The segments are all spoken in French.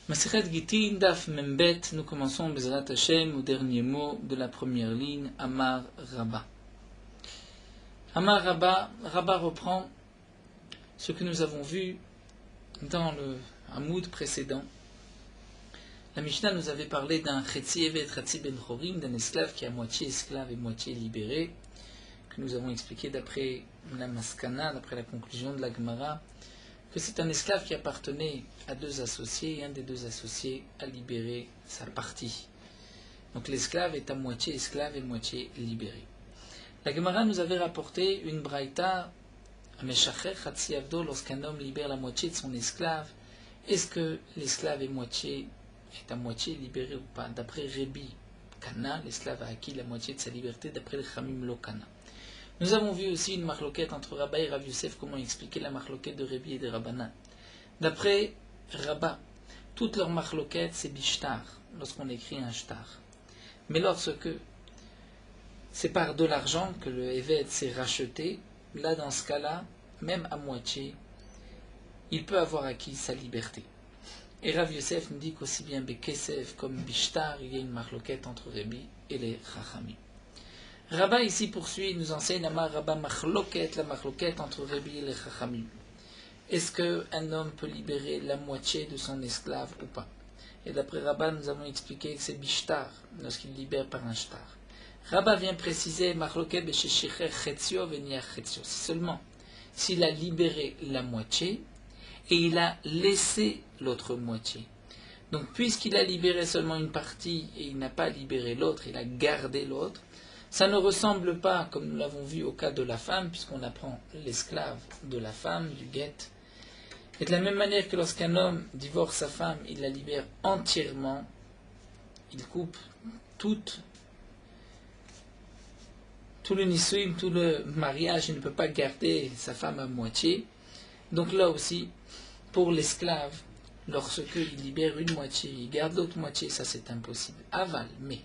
Masechet Gitin, Daf Membet, nous commençons Bezrat Hashem au dernier mot de la première ligne, Amar Rabba. Amar Rabba, Rabba reprend ce que nous avons vu dans le Hamoud précédent. La Mishnah nous avait parlé d'un Chetzi Evet Chetzi Ben Chorim, d'un esclave qui est à moitié esclave et moitié libéré, que nous avons expliqué d'après la Maskana, d'après la conclusion de la Gemara, que c'est un esclave qui appartenait à deux associés, et un des deux associés a libéré sa partie. Donc l'esclave est à moitié esclave et moitié libéré. La Gemara nous avait rapporté une braïta, Meshacher Chatzi Avdo, lorsqu'un homme libère la moitié de son esclave, est-ce que l'esclave est à moitié libéré ou pas? D'après Rebi Kana, l'esclave a acquis la moitié de sa liberté, d'après le Chamim Lo Kana. Nous avons vu aussi une marloquette entre Rabba et Rav Yosef, comment expliquer la marloquette de Rebi et de Rabbanan. D'après Rabba, toutes leurs marloquettes c'est bishtar, lorsqu'on écrit un shtar. Mais lorsque c'est par de l'argent que le Eved s'est racheté, là dans ce cas-là, même à moitié, il peut avoir acquis sa liberté. Et Rav Yosef nous dit qu'aussi bien Bekesef comme bishtar, il y a une marloquette entre Rebi et les Chachamim. Rabba ici poursuit, nous enseigne Amar Rabba Machloket, la Machloket entre Rebi et les Chachamim. Est-ce qu'un homme peut libérer la moitié de son esclave ou pas? Et d'après Rabba, nous avons expliqué que c'est bishtar, lorsqu'il libère par un shtar. Rabba vient préciser Machloket Besheshicher Chetzio Veniach Chetzio. C'est seulement s'il a libéré la moitié et il a laissé l'autre moitié. Donc puisqu'il a libéré seulement une partie et il n'a pas libéré l'autre, il a gardé l'autre, ça ne ressemble pas, comme nous l'avons vu au cas de la femme, puisqu'on apprend l'esclave de la femme, du guet. Et de la même manière que lorsqu'un homme divorce sa femme, il la libère entièrement, il coupe tout le nisuim, tout le mariage, il ne peut pas garder sa femme à moitié. Donc là aussi, pour l'esclave, lorsqu'il libère une moitié, il garde l'autre moitié, ça c'est impossible. Aval, mais...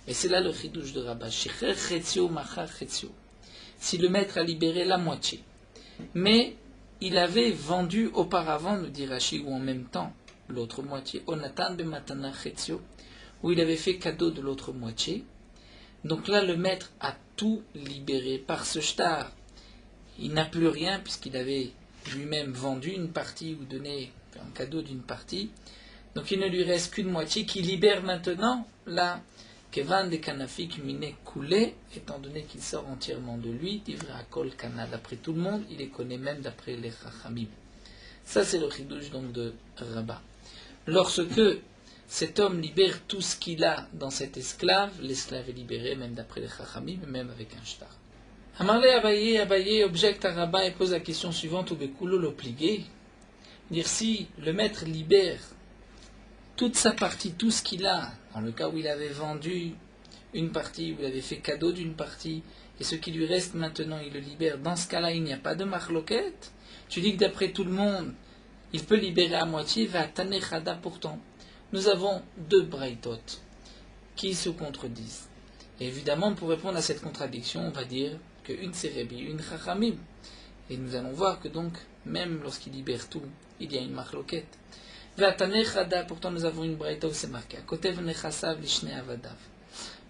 Et c'est là le chidouche de Rabba. Si le maître a libéré la moitié, mais il avait vendu auparavant, nous dit Rashi, ou en même temps, l'autre moitié, Onatan bematana chetio, où il avait fait cadeau de l'autre moitié. Donc là, le maître a tout libéré par ce shtar. Il n'a plus rien, puisqu'il avait lui-même vendu une partie ou donné un cadeau d'une partie. Donc il ne lui reste qu'une moitié qui libère maintenant la Kevan de Kanafik miné coulé, étant donné qu'il sort entièrement de lui, d'Ivra Kol Kana. D'après tout le monde, il les connaît même d'après les Chachamim. Ça, c'est le chidouche donc de Rabba. Lorsque cet homme libère tout ce qu'il a dans cet esclave, l'esclave est libéré, même d'après les Chachamim, même avec un shtar. Amarle Abaye objecte à Rabba et pose la question suivante, ou Bekulo l'obligé. Dire si le maître libère toute sa partie, tout ce qu'il a, dans le cas où il avait vendu une partie, où il avait fait cadeau d'une partie, et ce qui lui reste maintenant, il le libère, dans ce cas-là, il n'y a pas de marloquette. Tu dis que d'après tout le monde, il peut libérer à moitié, va tanechada pourtant. Nous avons deux braïtot qui se contredisent. Et évidemment, pour répondre à cette contradiction, on va dire qu'une c'est Rebi, une Chachamim. Et nous allons voir que donc, même lorsqu'il libère tout, il y a une marloquette. Pourtant nous avons une braïta où c'est marqué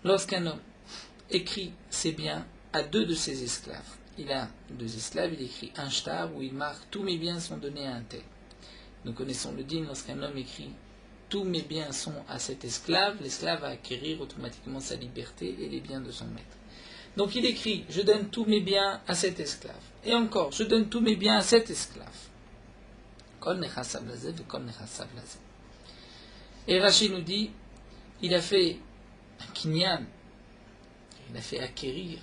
lorsqu'un homme écrit ses biens à deux de ses esclaves, il a deux esclaves, il écrit un shtar où il marque tous mes biens sont donnés à un tel. Nous connaissons le din, lorsqu'un homme écrit tous mes biens sont à cet esclave, l'esclave va acquérir automatiquement sa liberté et les biens de son maître. Donc il écrit je donne tous mes biens à cet esclave, et encore je donne tous mes biens à cet esclave. Et Rashi nous dit, il a fait un kinyan, il a fait acquérir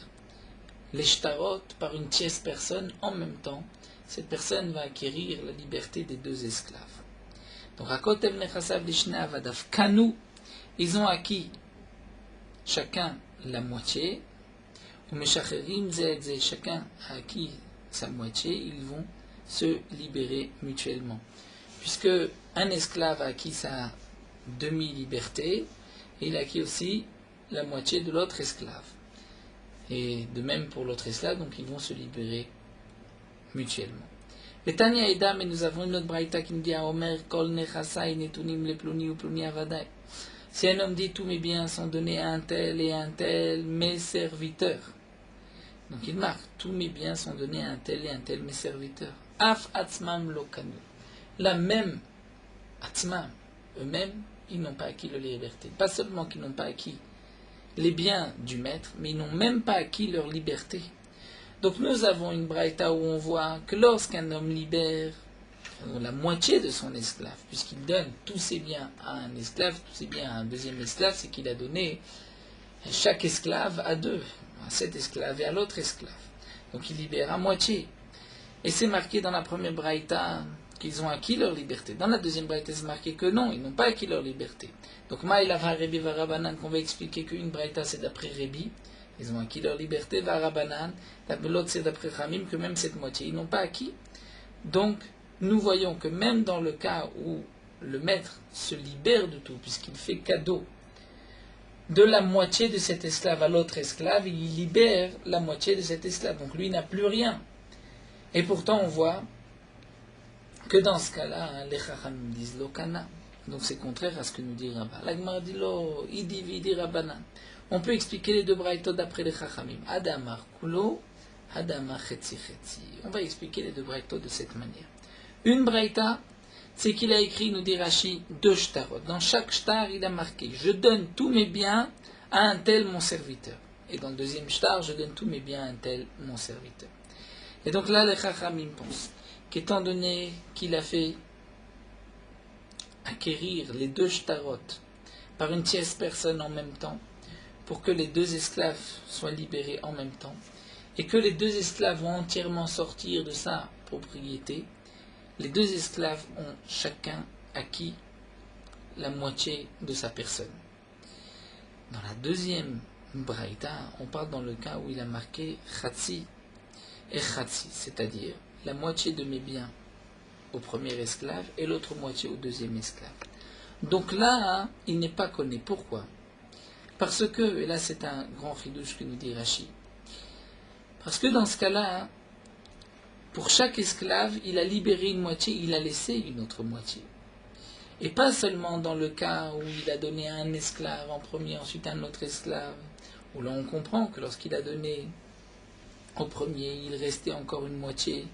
les shtarot par une tierce personne en même temps. Cette personne va acquérir la liberté des deux esclaves. Donc, Kanu, ils ont acquis chacun la moitié, ou chacun a acquis sa moitié, ils vont se libérer mutuellement. Puisque un esclave a acquis sa demi-liberté, et il a acquis aussi la moitié de l'autre esclave. Et de même pour l'autre esclave, donc ils vont se libérer mutuellement. Et Tanya Eda, mais nous avons une autre braïta qui nous dit à Omer, Kol nechasai netunim le pluni ou pluni avadai. Si un homme dit tous mes biens sont donnés à un tel et à un tel, mes serviteurs. Donc il marque, tous mes biens sont donnés à un tel et à un tel, mes serviteurs. Af atzmam lokanu. La même atzmam, eux-mêmes, ils n'ont pas acquis la liberté. Pas seulement qu'ils n'ont pas acquis les biens du maître, mais ils n'ont même pas acquis leur liberté. Donc nous avons une braïta où on voit que lorsqu'un homme libère la moitié de son esclave, puisqu'il donne tous ses biens à un esclave, tous ses biens à un deuxième esclave, c'est qu'il a donné chaque esclave à deux, à cet esclave et à l'autre esclave. Donc il libère à moitié. Et c'est marqué dans la première braïta qu'ils ont acquis leur liberté. Dans la deuxième braïta, c'est marqué que non, ils n'ont pas acquis leur liberté. Donc Maïlav Rebi Varabanan, qu'on va expliquer qu'une braïta c'est d'après Rebi, ils ont acquis leur liberté, Varabanan, l'autre c'est d'après Ramim, que même cette moitié, ils n'ont pas acquis. Donc nous voyons que même dans le cas où le maître se libère de tout, puisqu'il fait cadeau de la moitié de cet esclave à l'autre esclave, il libère la moitié de cet esclave. Donc lui n'a plus rien. Et pourtant on voit que dans ce cas-là, les Chachamim disent Lokana. Donc c'est contraire à ce que nous dit Rabba. L'Agmar dit Lo, Idi Vidi Rabbana. On peut expliquer les deux braïtot d'après les Chachamim. Adamar Kulo, Adamar Chetzi Chetzi. On va expliquer les deux braïtot de cette manière. Une braïta, c'est qu'il a écrit, nous dit Rashi, 2 shtarot. Dans chaque shtar, il a marqué « Je donne tous mes biens à un tel mon serviteur ». Et dans le deuxième shtar, « Je donne tous mes biens à un tel mon serviteur ». Et donc là, les Chachamim pensent qu'étant donné qu'il a fait acquérir les 2 shtarot par une tierce personne en même temps, pour que les 2 esclaves soient libérés en même temps, et que les 2 esclaves vont entièrement sortir de sa propriété, les 2 esclaves ont chacun acquis la moitié de sa personne. Dans la deuxième braïta, on parle dans le cas où il a marqué Chatzi et Chatzi, c'est-à-dire la moitié de mes biens au premier esclave et l'autre moitié au deuxième esclave. Donc là, il n'est pas connu. Pourquoi? Parce que, et là c'est un grand chidouche que nous dit Rashi, parce que dans ce cas-là, pour chaque esclave, il a libéré une moitié, il a laissé une autre moitié. Et pas seulement dans le cas où il a donné à un esclave en premier, ensuite à un autre esclave, où là on comprend que lorsqu'il a donné au premier, il restait encore une moitié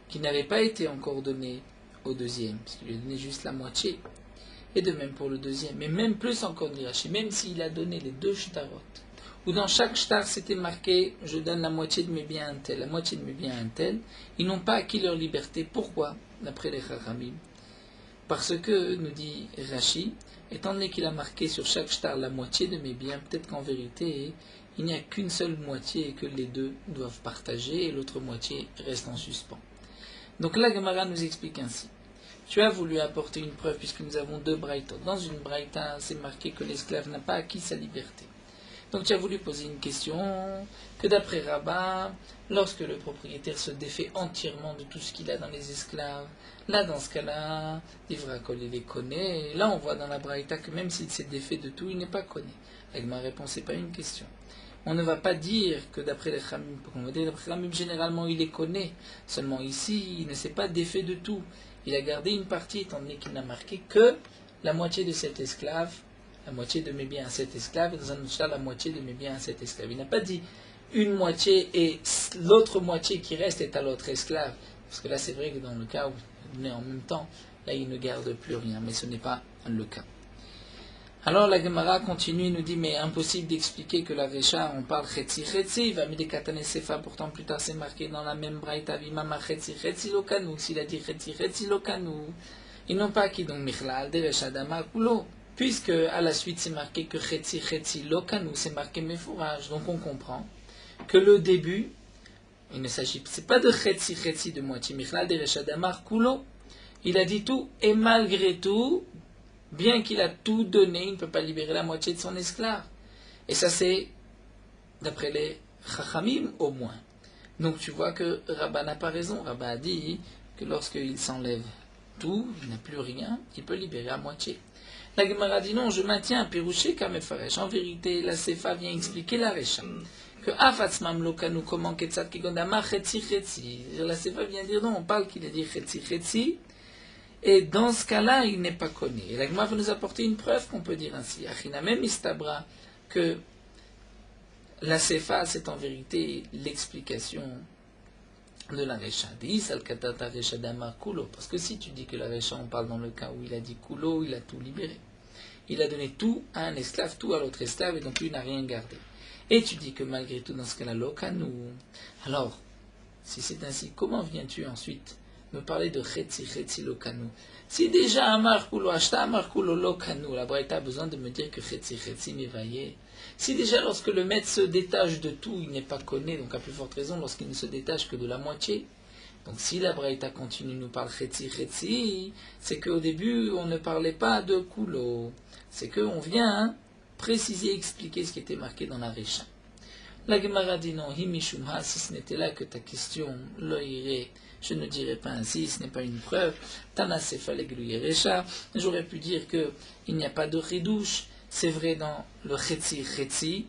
qui n'avait pas été encore donnée au deuxième, parce qu'il lui a donné juste la moitié. Et de même pour le deuxième, mais même plus encore d'Irachi, même s'il a donné les 2 shtarot, où dans chaque shtar c'était marqué « Je donne la moitié de mes biens à un tel, la moitié de mes biens à un tel », ils n'ont pas acquis leur liberté. Pourquoi? D'après les Chachamim. Parce que, nous dit Rashi, étant donné qu'il a marqué sur chaque shtar la moitié de mes biens, peut-être qu'en vérité, il n'y a qu'une seule moitié et que les 2 doivent partager et l'autre moitié reste en suspens. Donc la Gemara nous explique ainsi. Tu as voulu apporter une preuve puisque nous avons 2 braïtot. Dans une braïta, c'est marqué que l'esclave n'a pas acquis sa liberté. Donc tu as voulu poser une question que d'après Rabbah, lorsque le propriétaire se défait entièrement de tout ce qu'il a dans les esclaves, là dans ce cas-là, l'Ivrakol il les connaît, et là on voit dans la braïta que même s'il s'est défait de tout, il n'est pas connu. Avec ma réponse, c'est pas une question. On ne va pas dire que d'après les Khamim, d'après les Khamim, généralement il les connaît, seulement ici il ne s'est pas défait de tout. Il a gardé une partie étant donné qu'il n'a marqué que la moitié de cet esclave, la moitié de mes biens à cet esclave, et dans un autre cas, la moitié de mes biens à cet esclave. Il n'a pas dit une moitié et l'autre moitié qui reste est à l'autre esclave. Parce que là, c'est vrai que dans le cas où on est en même temps, là, il ne garde plus rien. Mais ce n'est pas le cas. Alors, la Gemara continue, nous dit, mais impossible d'expliquer que la Recha, on parle Chetzi Chetzi, va me décataner Sefa, pourtant plus tard c'est marqué dans la même braïta, Vimama Chetzi Chetzi Lokanu, s'il a dit Chetzi Chetzi Lokanu, ils n'ont pas acquis donc Michlal, Derecha Dama Kulo. Puisque à la suite c'est marqué que Chetzi Chetzi Lokanu, c'est marqué Mefourage, donc on comprend que le début, il ne s'agit pas de Chetzi Chetzi de moitié, Michlal Derecha Damar Kulo, il a dit tout, et malgré tout, bien qu'il a tout donné, il ne peut pas libérer la moitié de son esclave. Et ça c'est d'après les Chachamim au moins. Donc tu vois que Rabbah n'a pas raison, Rabbah a dit que lorsqu'il s'enlève tout, il n'a plus rien, il peut libérer à moitié. La Gemara dit non, je maintiens un Pérouché Kamefaresh. En vérité, la Sefa vient expliquer la Recha. que Afatzmam Lokanu, comment Ketzat Kigodama, Chetzi Chetzi. La Sefa vient dire non, on parle qu'il a dit Chetzi Chetzi, et dans ce cas-là, il n'est pas connu. Et la Gemara va nous apporter une preuve qu'on peut dire ainsi. Achina même Istabra, que la Sefa, c'est en vérité l'explication de la Recha. Parce que si tu dis que la Recha, on parle dans le cas où il a dit Kulo, il a tout libéré. Il a donné tout à un esclave, tout à l'autre esclave, et donc lui n'a rien gardé. Et tu dis que malgré tout, dans ce cas-là, Lokanu. Alors, si c'est ainsi, comment viens-tu ensuite me parler de Chetzi Lokanu? Si déjà Amar Kulo, Ashta Amar Kulo Lokanu, la Braïta a besoin de me dire que Chetzi m'évaillait. Si déjà lorsque le maître se détache de tout, il n'est pas connu, donc à plus forte raison lorsqu'il ne se détache que de la moitié. Donc si la Braïta continue nous parle Chetzi, c'est qu'au début on ne parlait pas de Kulo. C'est qu'on vient préciser, expliquer ce qui était marqué dans la Recha. La Gemara dit non, Himishumha, si ce n'était là que ta question, l'oïré, je ne dirais pas ainsi, ce n'est pas une preuve. Tana Sefale Gluye Recha, j'aurais pu dire qu'il n'y a pas de ridouche, c'est vrai dans le Chetzi,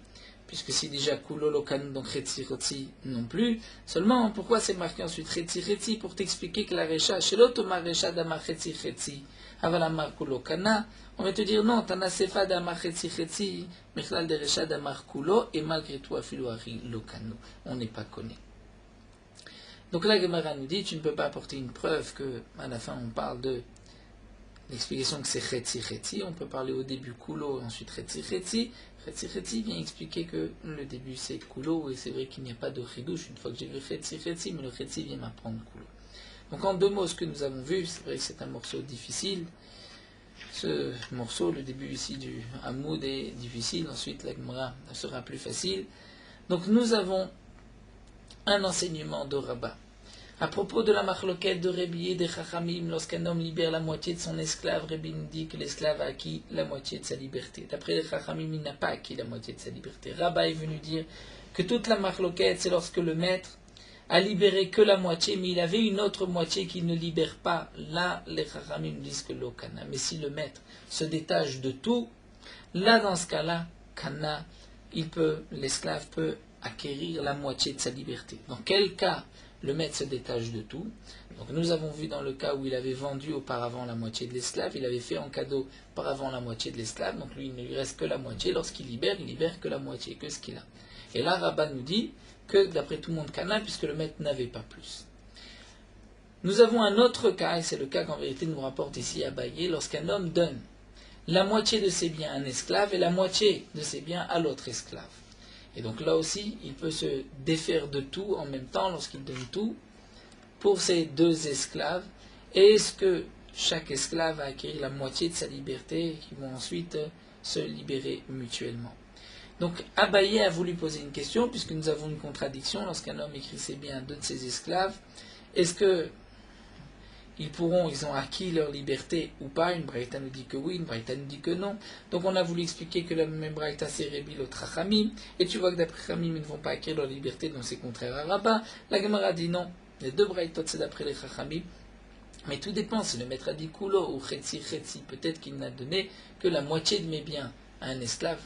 puisque c'est déjà Kulo Lokanu, donc Chetzi non plus. Seulement, pourquoi c'est marqué ensuite Chetzi pour t'expliquer que la Recha, chez l'Otoma Recha d'Amar Chetzi, Avalamar Kulo Kana, on va te dire non, Tana Sefa d'Amar Chetzi, Mechlal de Recha d'Amar Kulo, et malgré tout, Afilouari Lokanu, on n'est pas connu. Donc la Gemara nous dit, tu ne peux pas apporter une preuve que, à la fin, on parle de l'explication que c'est Chetzi, on peut parler au début Kulo, et ensuite Chetzi vient expliquer que le début c'est Kulo, et c'est vrai qu'il n'y a pas de Chidouche, une fois que j'ai vu Chetzi, mais le Chetzi vient m'apprendre Kulo. Donc en deux mots, ce que nous avons vu, c'est vrai que c'est un morceau difficile. Ce morceau, le début ici du Hamoud est difficile, ensuite la Gemara sera plus facile. Donc nous avons un enseignement de Rabbah. À propos de la marloquette de Rabbi et des Chachamim, lorsqu'un homme libère la moitié de son esclave, Rabbi nous dit que l'esclave a acquis la moitié de sa liberté. D'après les Chachamim, il n'a pas acquis la moitié de sa liberté. Rabbah est venu dire que toute la marloquette, c'est lorsque le maître a libéré que la moitié, mais il avait une autre moitié qu'il ne libère pas. Là, les Chachamim disent que l'Okana. Mais si le maître se détache de tout, là, dans ce cas-là, Kana, l'esclave peut acquérir la moitié de sa liberté. Dans quel cas le maître se détache de tout? Donc nous avons vu dans le cas où il avait vendu auparavant la moitié de l'esclave, il avait fait en cadeau auparavant la moitié de l'esclave, donc lui il ne lui reste que la moitié. Lorsqu'il libère, il libère que la moitié, que ce qu'il a. Et là, Rabbah nous dit que d'après tout le monde Kana, puisque le maître n'avait pas plus. Nous avons un autre cas, et c'est le cas qu'en vérité nous rapporte ici Abaye, lorsqu'un homme donne la moitié de ses biens à un esclave et la moitié de ses biens à l'autre esclave. Et donc là aussi, il peut se défaire de tout en même temps lorsqu'il donne tout pour ces deux esclaves. Et est-ce que chaque esclave va acquérir la moitié de sa liberté et qu'ils vont ensuite se libérer mutuellement? Donc Abaye a voulu poser une question, puisque nous avons une contradiction lorsqu'un homme écrit ses biens à deux de ses esclaves. Est-ce que ils ont acquis leur liberté ou pas? Une braïta nous dit que oui, une braïta nous dit que non. Donc on a voulu expliquer que la même braïta c'est Rébi l'autre Chachamim, et tu vois que d'après Chachamim ils ne vont pas acquérir leur liberté, donc c'est contraire à Rabbah. La Gemara dit non, les deux braïtot c'est d'après les Chachamim, mais tout dépend, si le maître a dit Kulo ou Chetzi, peut-être qu'il n'a donné que la moitié de mes biens à un esclave,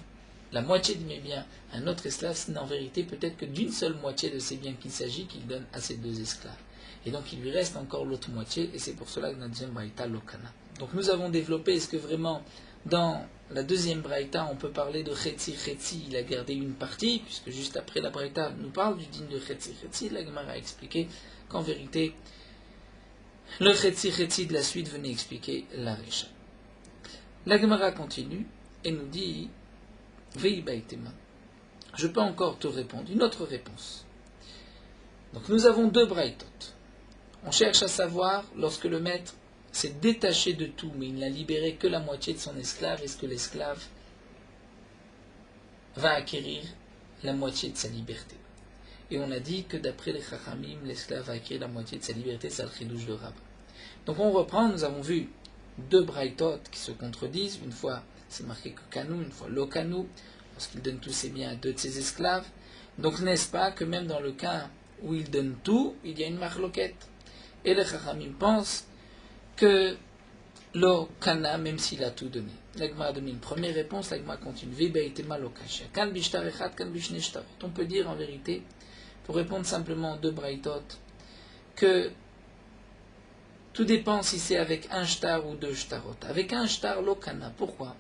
la moitié de mes biens à un autre esclave, c'est en vérité peut-être que d'une seule moitié de ces biens qu'il s'agit qu'il donne à ces deux esclaves. Et donc il lui reste encore l'autre moitié, et c'est pour cela que dans la deuxième braïta, Lokana. Donc nous avons développé, est-ce que vraiment, dans la deuxième braïta, on peut parler de Chetzi, il a gardé une partie, puisque juste après la braïta nous parle du digne de Chetzi, la Gemara a expliqué qu'en vérité, le Chetzi de la suite venait expliquer la Recha. La Gemara continue, et nous dit, Vei baitema. Je peux encore te répondre, une autre réponse. Donc nous avons deux braïtot. On cherche à savoir, lorsque le maître s'est détaché de tout, mais il n'a libéré que la moitié de son esclave, est-ce que l'esclave va acquérir la moitié de sa liberté? Et on a dit que d'après les Chachamim, l'esclave va acquérir la moitié de sa liberté, c'est le chidouche de Rabbah. Donc on reprend, nous avons vu deux braïtot qui se contredisent, une fois c'est marqué que Kanu, une fois Lokanu, lorsqu'il donne tous ses biens à deux de ses esclaves. Donc n'est-ce pas que même dans le cas où il donne tout, il y a une marloquette? Et les Chachamim pensent que Lo kana, même s'il a tout donné. L'Agma a donné une première réponse, l'Agma continue. Vebaitema lo kasha. Kan bishtar echad, kan bishne shtarot. On peut dire en vérité, pour répondre simplement aux deux braïtot, que tout dépend si c'est avec un shtar ou deux shtarot. Avec un shtar, lo kana. Pourquoi?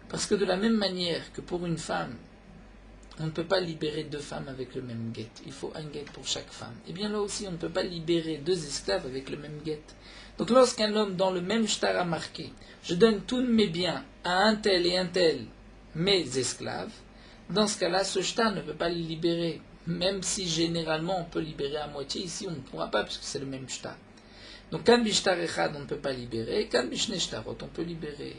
Parce que de la même manière que pour une femme, on ne peut pas libérer deux femmes avec le même guet. Il faut un guet pour chaque femme. Et bien là aussi, on ne peut pas libérer deux esclaves avec le même guet. Donc lorsqu'un homme dans le même shtar a marqué, je donne tous mes biens à un tel et un tel, mes esclaves, dans ce cas-là, ce shtar ne peut pas les libérer. Même si généralement on peut libérer à moitié, ici on ne pourra pas puisque c'est le même shtar. Donc kan bishtar echad on ne peut pas libérer, kan bishne shtarot on peut libérer.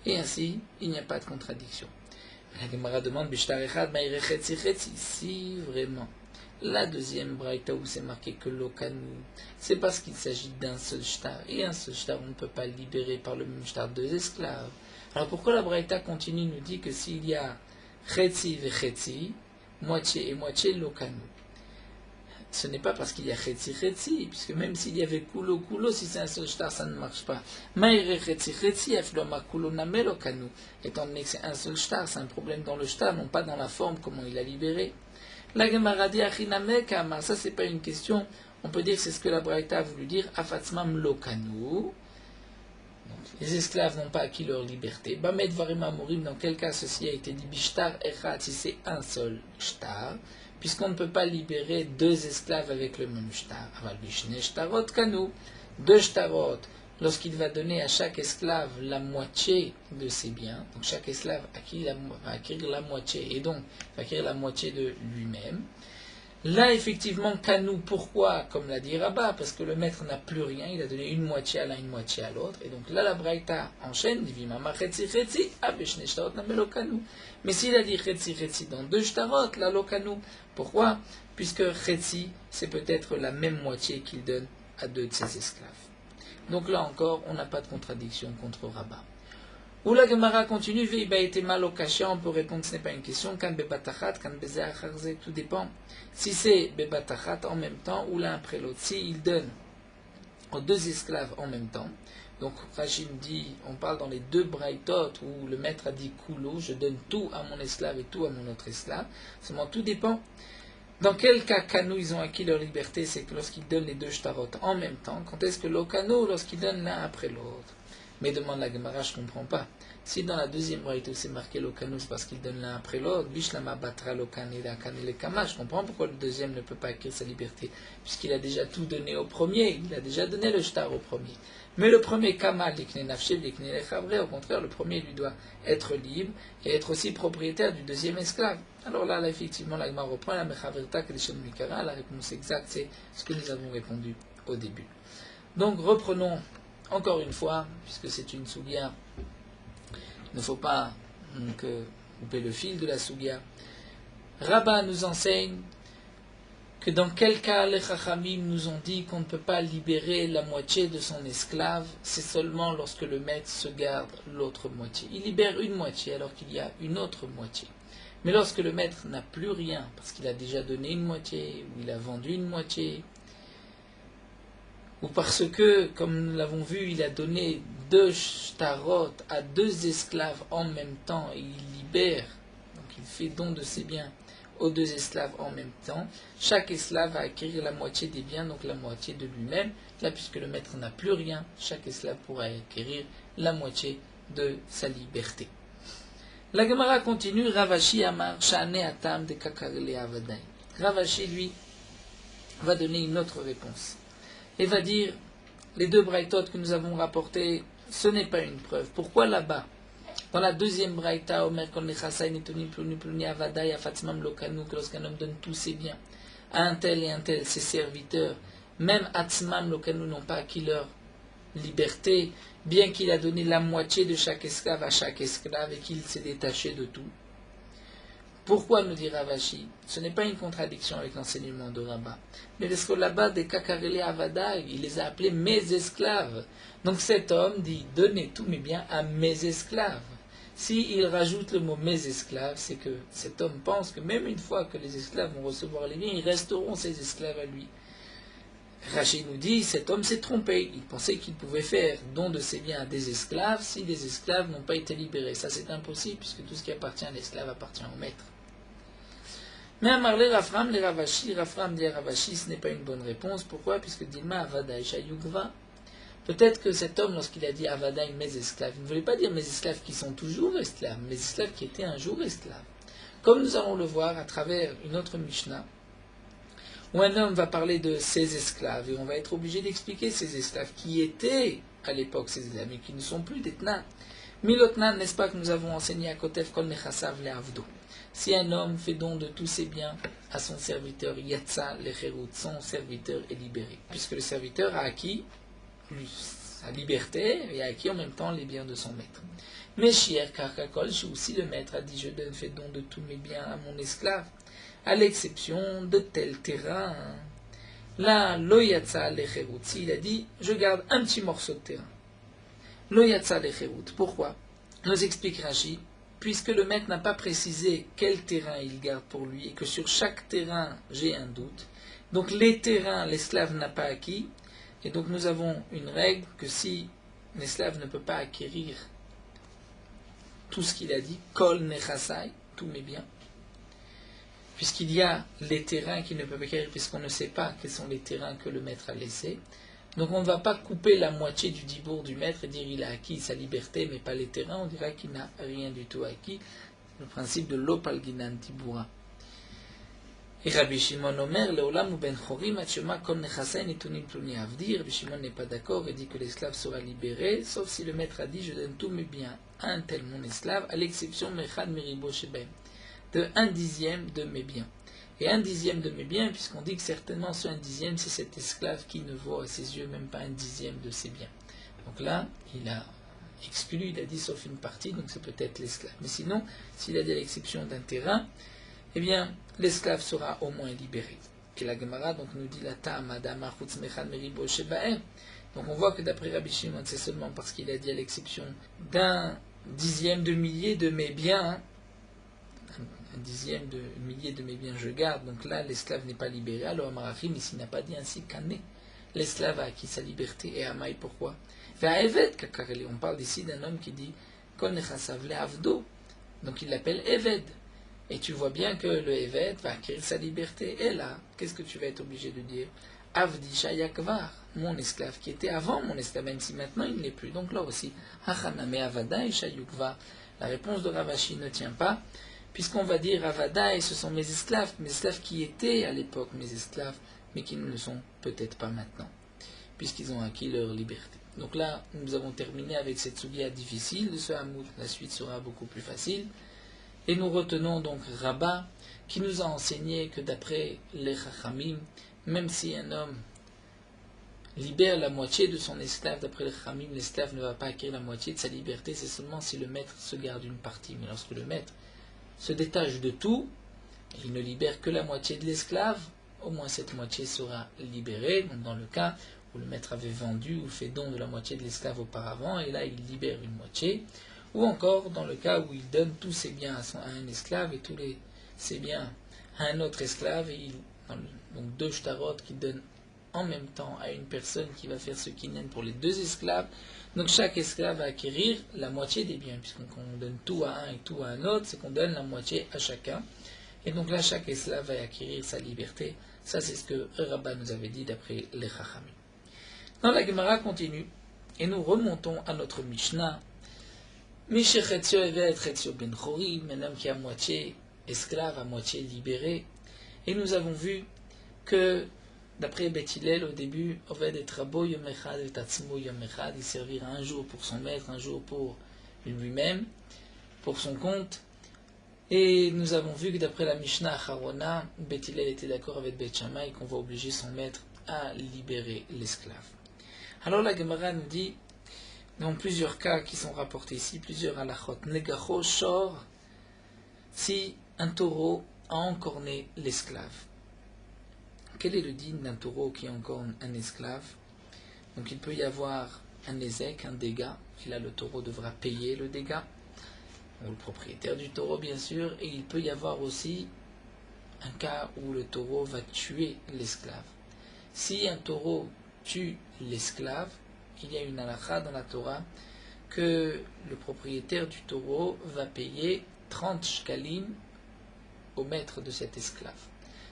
Et ainsi, il n'y a pas de contradiction. La Gemara demande bishtar echad ma'ire chetzi chetzi. Si vraiment la deuxième braïta où c'est marqué que l'okanu, c'est parce qu'il s'agit d'un seul shtar. Et un seul shtar, on ne peut pas libérer par le même shtar deux esclaves. Alors pourquoi la braïta continue nous dit que s'il y a chetzi ve chetzi, moitié et moitié l'okanu? Ce n'est pas parce qu'il y a chetzi chetzi, puisque même s'il y avait kulo kulo, si c'est un seul shtar, ça ne marche pas. Maïre chetzi chetzi, afloma kulo namel okanu. Étant donné que c'est un seul shtar, c'est un problème dans le shtar, non pas dans la forme, comment il a libéré. La Gemara dit achiname kamar, ça c'est pas une question, on peut dire que c'est ce que la Braïta a voulu dire, afatzmam lokanu. Les esclaves n'ont pas acquis leur liberté. Bamed varima morim, dans quel cas ceci a été dit bishtar echad, si c'est un seul shtar, puisqu'on ne peut pas libérer deux esclaves avec le même shtar. Aval bishne shtarot kanu, deux shtarot, lorsqu'il va donner à chaque esclave la moitié de ses biens, donc chaque esclave va acquérir la moitié, et donc va acquérir la moitié de lui-même. Là, effectivement, Kanou, pourquoi? Comme l'a dit Rabat, parce que le maître n'a plus rien, il a donné une moitié à l'un, une moitié à l'autre, et donc là, la Braïta enchaîne, dit mais s'il a dit Chetzi Chetzi dans deux shtarot, là, lo Kanou, pourquoi? Puisque Chetzi, c'est peut-être la même moitié qu'il donne à deux de ses esclaves. Donc là encore, on n'a pas de contradiction contre Rabat. Ou la Gemara continue, on peut répondre que ce n'est pas une question, kan bebatachat, kan bezeacharze, tout dépend. Si c'est bebatachat en même temps, ou l'un après l'autre, s'il donne aux deux esclaves en même temps, donc Rachid dit, on parle dans les deux braïtot où le maître a dit kulo, je donne tout à mon esclave et tout à mon autre esclave, seulement tout dépend. Dans quel cas Kanou ils ont acquis leur liberté, c'est que lorsqu'ils donnent les deux shtarot en même temps, quand est-ce que l'Okano, lorsqu'ils donnent l'un après l'autre? Mais demande la Gemara, je ne comprends pas. Si dans la deuxième braïta c'est marqué l'Okano, c'est parce qu'ils donnent l'un après l'autre, Bishlama batra l'Okane la Kane le Kama, je comprends pourquoi le deuxième ne peut pas acquérir sa liberté, puisqu'il a déjà tout donné au premier, il a déjà donné le shtar au premier. Mais le premier Kama, l'Ikne Nafshe, l'Ikne Lechabre, au contraire, le premier lui doit être libre et être aussi propriétaire du deuxième esclave. Alors là effectivement, la Gemara reprend la Mechaverta Kedeshon Mikara, la réponse exacte, c'est ce que nous avons répondu au début. Donc reprenons encore une fois, puisque c'est une sougia, il ne faut pas couper le fil de la sougia. Rabat nous enseigne que dans quel cas les Chachamim nous ont dit qu'on ne peut pas libérer la moitié de son esclave, c'est seulement lorsque le maître se garde l'autre moitié. Il libère une moitié alors qu'il y a une autre moitié. Mais lorsque le maître n'a plus rien, parce qu'il a déjà donné une moitié, ou il a vendu une moitié, ou parce que, comme nous l'avons vu, il a donné deux shtarot à deux esclaves en même temps, et il libère, donc il fait don de ses biens aux deux esclaves en même temps, chaque esclave va acquérir la moitié des biens, donc la moitié de lui-même. Là, puisque le maître n'a plus rien, chaque esclave pourra acquérir la moitié de sa liberté. La Gemara continue, Ravashi Amar, Shane Atam de Kakarele Avadai. Ravashi, lui, va donner une autre réponse. Et va dire, les deux braïtot que nous avons rapportés, ce n'est pas une preuve. Pourquoi là-bas? Dans la deuxième braïta, Omer kon lechasai netoni pluni pluni avadai afatzmam lokanu, que lorsqu'un homme donne tous ses biens à un tel et un tel, ses serviteurs, même atzmam lokanu n'ont pas acquis leur liberté, bien qu'il a donné la moitié de chaque esclave à chaque esclave et qu'il s'est détaché de tout. Pourquoi nous dit Ravashi? Ce n'est pas une contradiction avec l'enseignement de Rabat. Mais parce que là-bas, des Kakarele Avadai, il les a appelés mes esclaves. Donc cet homme dit, donnez tous mes biens à mes esclaves. S'il rajoute le mot mes esclaves, c'est que cet homme pense que même une fois que les esclaves vont recevoir les biens, ils resteront ses esclaves à lui. Rachid nous dit, cet homme s'est trompé. Il pensait qu'il pouvait faire don de ses biens à des esclaves si des esclaves n'ont pas été libérés. Ça, c'est impossible, puisque tout ce qui appartient à l'esclave appartient au maître. Mais à Marlé Rafram, les Ravashi, Rafram dit à Ravashi, ce n'est pas une bonne réponse. Pourquoi? Puisque Dilma Avada Isha Yugva. Peut-être que cet homme, lorsqu'il a dit Avada, mes esclaves, il ne voulait pas dire mes esclaves qui sont toujours esclaves, mes esclaves qui étaient un jour esclaves. Comme nous allons le voir à travers une autre Mishnah, où un homme va parler de ses esclaves, et on va être obligé d'expliquer ces esclaves qui étaient à l'époque ses esclaves, mais qui ne sont plus des tnan. Milotnan, n'est-ce pas que nous avons enseigné à Kotef Kol Nechasav le Avdo. Si un homme fait don de tous ses biens à son serviteur, Yatsa le Cherut, son serviteur est libéré, puisque le serviteur a acquis sa liberté et a acquis en même temps les biens de son maître. Mais Shier Karkakol, aussi le maître a dit, je donne fais don de tous mes biens à mon esclave, à l'exception de tel terrain. Là, Loyatsa lecherut, il a dit, je garde un petit morceau de terrain. Loyatsa lecherut, pourquoi? Nous explique Rashi, puisque le maître n'a pas précisé quel terrain il garde pour lui, et que sur chaque terrain, j'ai un doute. Donc les terrains, l'esclave n'a pas acquis, et donc nous avons une règle que si l'esclave ne peut pas acquérir tout ce qu'il a dit, kol nechasai, tous mes biens, puisqu'il y a les terrains qu'il ne peut pas acquérir, puisqu'on ne sait pas quels sont les terrains que le maître a laissés. Donc on ne va pas couper la moitié du dibour du maître et dire il a acquis sa liberté, mais pas les terrains, on dira qu'il n'a rien du tout acquis. Le principe de l'opalginan dibura. Et Rabbi Shimon Omer, Leolam ou Ben Chorim, Atchema kol nechasai nitunim pluni avdi. Rabbi Shimon n'est pas d'accord et dit que l'esclave sera libéré, sauf si le maître a dit je donne tous mes biens à un tel mon esclave, à l'exception Mechad Meribo Shebem, de 1/10 de mes biens. Et 1/10 de mes biens, puisqu'on dit que certainement ce 1/10, c'est cet esclave qui ne vaut à ses yeux même pas 1/10 de ses biens. Donc là, il a exclu, il a dit sauf une partie, donc c'est peut-être l'esclave. Mais sinon, s'il a dit à l'exception d'un terrain, eh bien, l'esclave sera au moins libéré. Et la Gemara donc nous dit la ta'amadama chutz mechad meribo shebaem. Donc on voit que d'après Rabbi Shimon, c'est seulement parce qu'il a dit à l'exception d'1/10 de millier de mes biens, un 1/10 de millier de mes biens je garde, donc là l'esclave n'est pas libéré. Alors Marachim ici n'a pas dit ainsi qu'Ané. L'esclave a acquis sa liberté. Et Amaï pourquoi? On parle ici d'un homme qui dit Kol nechasav le avdo, donc il l'appelle Eved. Et tu vois bien que le Eved va acquérir sa liberté. Et là, qu'est-ce que tu vas être obligé de dire? Avdi Shayakvar, mon esclave qui était avant mon esclave, même si maintenant il ne l'est plus. Donc là aussi, Hachaname Avada et Shayukvar. La réponse de Ravashi ne tient pas, puisqu'on va dire Avada et ce sont mes esclaves qui étaient à l'époque mes esclaves, mais qui ne le sont peut-être pas maintenant, puisqu'ils ont acquis leur liberté. Donc là, nous avons terminé avec cette soulia difficile de ce Hamoud. La suite sera beaucoup plus facile. Et nous retenons donc Rabbah, qui nous a enseigné que d'après les Chachamim, même si un homme libère la moitié de son esclave, d'après les Chachamim, l'esclave ne va pas acquérir la moitié de sa liberté, c'est seulement si le maître se garde une partie. Mais lorsque le maître se détache de tout, et il ne libère que la moitié de l'esclave, au moins cette moitié sera libérée. Donc dans le cas où le maître avait vendu ou fait don de la moitié de l'esclave auparavant, et là il libère une moitié. Ou encore dans le cas où il donne tous ses biens à un esclave et tous ses biens à un autre esclave, et donc deux shtarot qui donnent en même temps à une personne qui va faire ce kinyan pour les deux esclaves. Donc chaque esclave va acquérir la moitié des biens, puisqu'on donne tout à un et tout à un autre, c'est qu'on donne la moitié à chacun. Et donc là, chaque esclave va acquérir sa liberté. Ça, c'est ce que Rabbah nous avait dit d'après les Chachamim. Dans la Gemara continue, et nous remontons à notre Mishnah. Mishechetio evet chetio ben chorim, un homme qui est à moitié esclave, à moitié libéré. Et nous avons vu que, d'après Beth Hillel, au début, Oved et Rabo yom echad et tatzmo yom echad, il servira un jour pour son maître, un jour pour lui-même, pour son compte. Et nous avons vu que d'après la Mishnah Acharona, Beth Hillel était d'accord avec Beth Shammai qu'on va obliger son maître à libérer l'esclave. Alors la Gemara nous dit, dans plusieurs cas qui sont rapportés ici, plusieurs halachot, negacho shor, si un taureau a encorné l'esclave. Quel est le digne d'un taureau qui encorne un esclave? Donc il peut y avoir un ézek, un dégât, et là le taureau devra payer le dégât, ou le propriétaire du taureau bien sûr, et il peut y avoir aussi un cas où le taureau va tuer l'esclave. Si un taureau tue l'esclave, il y a une halakha dans la Torah que le propriétaire du taureau va payer 30 shkalim au maître de cet esclave.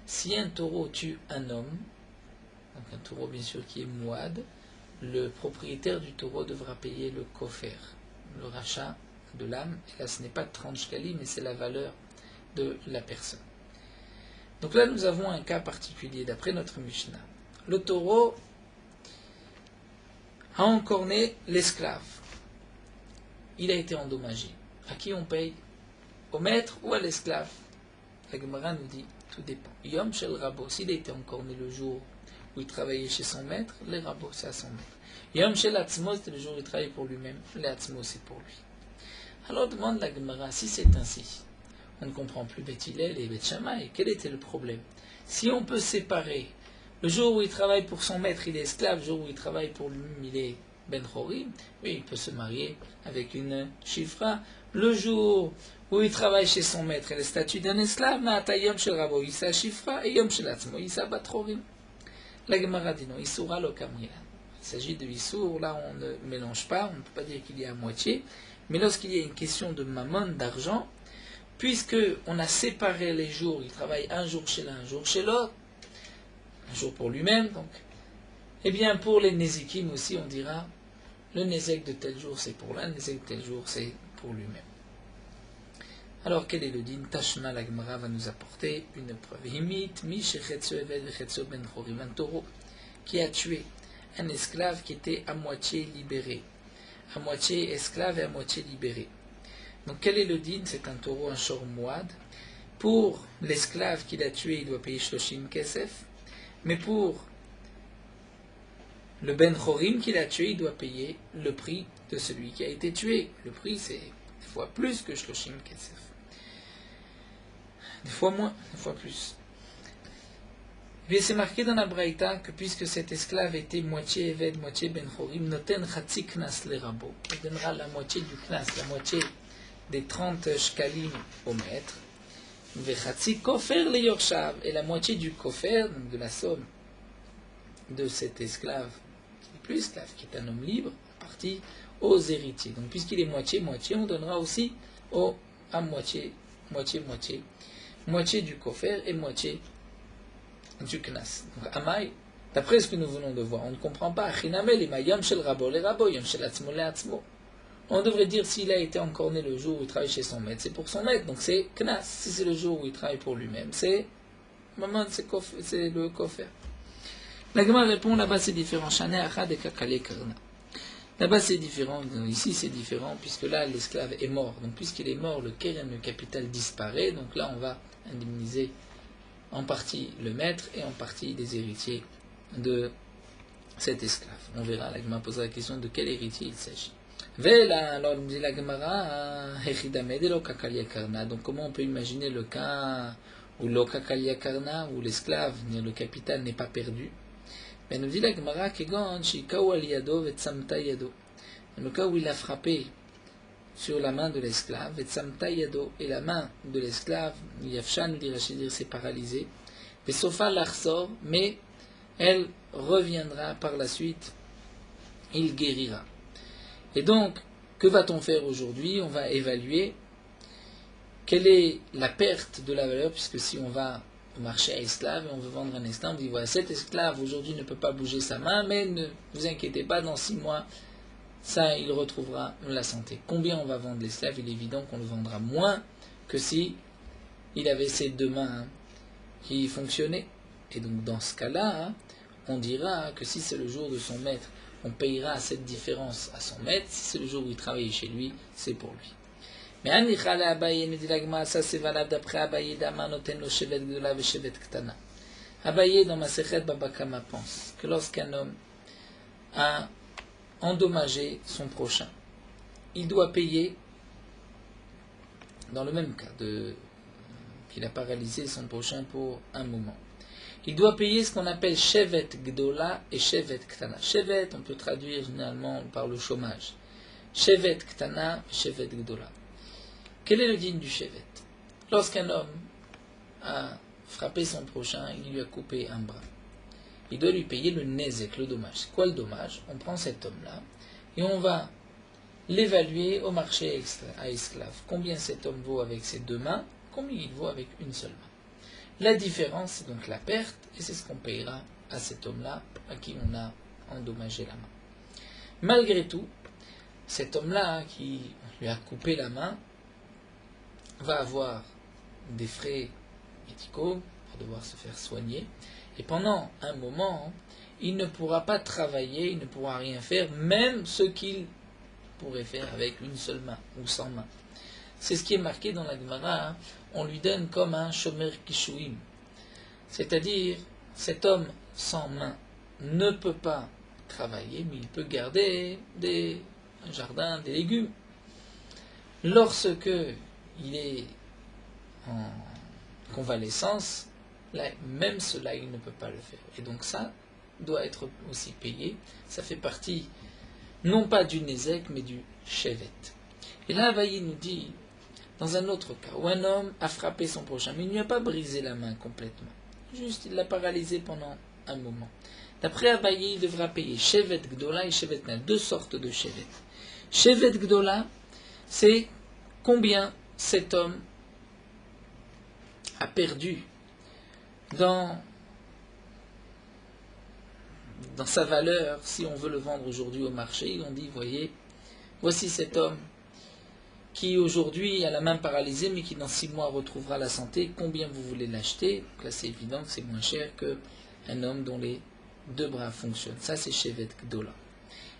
Si un taureau tue un homme, donc un taureau bien sûr qui est mouad, le propriétaire du taureau devra payer le kofer, le rachat de l'âme. Et là ce n'est pas 30 shkalim, mais c'est la valeur de la personne. Donc là nous avons un cas particulier d'après notre Mishnah. Le taureau a encorné l'esclave. Il a été endommagé. À qui on paye? Au maître ou à l'esclave? La Gemara nous dit, tout dépend. Yom shel rabo, s'il a été encorné le jour où il travaillait chez son maître, les rabots c'est à son maître. Yom shel atzmo, c'était le jour où il travaillait pour lui-même, les atzmo c'est pour lui. Alors demande la Gemara, si c'est ainsi, on ne comprend plus Beth Hillel et Beth Shammai, quel était le problème? Si on peut séparer, le jour où il travaille pour son maître, il est esclave, le jour où il travaille pour lui, il est ben chorim, oui, il peut se marier avec une chifra. Le jour où il travaille chez son maître, il a le statut d'un esclave, Na'ata yom shel rabo, Issa chifra, et yom shel atzmo, Issa bat chorim. La Gemara dit non, Issoura lo kamrilan. Il s'agit de Issour, là on ne mélange pas, on ne peut pas dire qu'il y a à moitié, mais lorsqu'il y a une question de mammon, d'argent, puisque on a séparé les jours, il travaille un jour chez l'un, un jour chez l'autre, un jour pour lui-même, donc, eh bien pour les Nézikim aussi, on dira, le Nézek de tel jour c'est pour l'un, le Nézek de tel jour c'est pour lui-même. Alors quel est le din? Tashma la Gemara va nous apporter une preuve. Himit mi shechetzo eved vechetzo ben chorim, un taureau qui a tué un esclave qui était à moitié libéré, à moitié esclave et à moitié libéré. Donc quel est le din? C'est un taureau, un shor mouad. Pour l'esclave qu'il a tué, il doit payer shloshim kesef, mais pour le ben chorim qu'il a tué, il doit payer le prix de celui qui a été tué. Le prix c'est des fois plus que shloshim kesef. Des fois moins, des fois plus. Et c'est marqué dans la Braïta que puisque cet esclave était moitié Eved, moitié Ben Chorim, noten chatzi knas le rabo. Il donnera la moitié du knas, la moitié des 30 shkalim au maître. Ve chatzi kofer le yorshav, et la moitié du kofer, donc de la somme de cet esclave, qui n'est plus esclave, qui est un homme libre, en partie aux héritiers. Donc puisqu'il est moitié-moitié, on donnera aussi à moitié-moitié. Moitié du kofer et moitié du knas. Donc, Amai, d'après ce que nous venons de voir, on ne comprend pas. On devrait dire s'il a été encorné le jour où il travaille chez son maître, c'est pour son maître, donc c'est knas. Si c'est le jour où il travaille pour lui-même, c'est le kofer. La Gemara répond, là-bas c'est différent. Là-bas c'est différent, ici c'est différent, puisque là l'esclave est mort. Donc puisqu'il est mort, le keren, le capital disparaît, donc là on va indemniser en partie le maître et en partie les héritiers de cet esclave. On verra, la Gemara posera la question de quel héritier il s'agit. Alors nous dit la Gemara, donc comment on peut imaginer le cas où l'okakalia karna, où l'esclave, le capital n'est pas perdu? Mais nous dit la Gemara, le cas où il a frappé sur la main de l'esclave, et la main de l'esclave, Yafshan, c'est paralysé, et Sofa l'arsor, mais elle reviendra par la suite, il guérira. Et donc, que va-t-on faire aujourd'hui? On va évaluer quelle est la perte de la valeur, puisque si on va au marché à esclaves et on veut vendre un esclave, on dit voilà, cet esclave aujourd'hui ne peut pas bouger sa main, mais ne vous inquiétez pas, dans 6 mois, ça, il retrouvera la santé. Combien on va vendre l'esclave? Il est évident qu'on le vendra moins que si il avait ses 2 mains qui fonctionnaient. Et donc dans ce cas-là, on dira que si c'est le jour de son maître, on payera cette différence à son maître. Si c'est le jour où il travaille chez lui, c'est pour lui. Mais Anichala Abaye, nous dit l'Agma, ça c'est valable d'après Abaye, Dama noten lo shevet gdola ve shevet ktana. Abaye dans Masechet Baba Kama pense que lorsqu'un homme a endommager son prochain, il doit payer, dans le même cas qu'il a paralysé son prochain pour un moment, il doit payer ce qu'on appelle shevet gdola et shevet ktana. Shevet, on peut traduire généralement par le chômage. Shevet ktana, shevet gdola. Quel est le digne du shevet? Lorsqu'un homme a frappé son prochain, il lui a coupé un bras. il doit lui payer le nezek, le dommage. C'est quoi le dommage? On prend cet homme-là et on va l'évaluer au marché à esclaves. Combien cet homme vaut avec ses deux mains, combien il vaut avec une seule main. La différence, c'est donc la perte, et c'est ce qu'on payera à cet homme-là, à qui on a endommagé la main. Malgré tout, cet homme-là, qui lui a coupé la main, va avoir des frais médicaux, va devoir se faire soigner, et pendant un moment, il ne pourra pas travailler, il ne pourra rien faire, même ce qu'il pourrait faire avec une seule main ou sans main. C'est ce qui est marqué dans la Gemara, on lui donne comme un shomer kishuim, c'est-à-dire cet homme sans main ne peut pas travailler, mais il peut garder un jardin, des légumes. Lorsque il est en convalescence, là, même cela, il ne peut pas le faire. Et donc ça doit être aussi payé. Ça fait partie, non pas du nezek, mais du shevet. Et là, Avaï nous dit, dans un autre cas, où un homme a frappé son prochain, mais il ne lui a pas brisé la main complètement. Juste, il l'a paralysé pendant un moment. D'après Abaye, il devra payer shevet gdola et shevet nel, deux sortes de shevet. Shevet gdola, c'est combien cet homme a perdu dans sa valeur, si on veut le vendre aujourd'hui au marché. On dit, voyez, voici cet homme qui aujourd'hui a la main paralysée, mais qui dans 6 mois retrouvera la santé. Combien vous voulez l'acheter? Donc là, c'est évident que c'est moins cher qu'un homme dont les deux bras fonctionnent. Ça, c'est shevet gdola.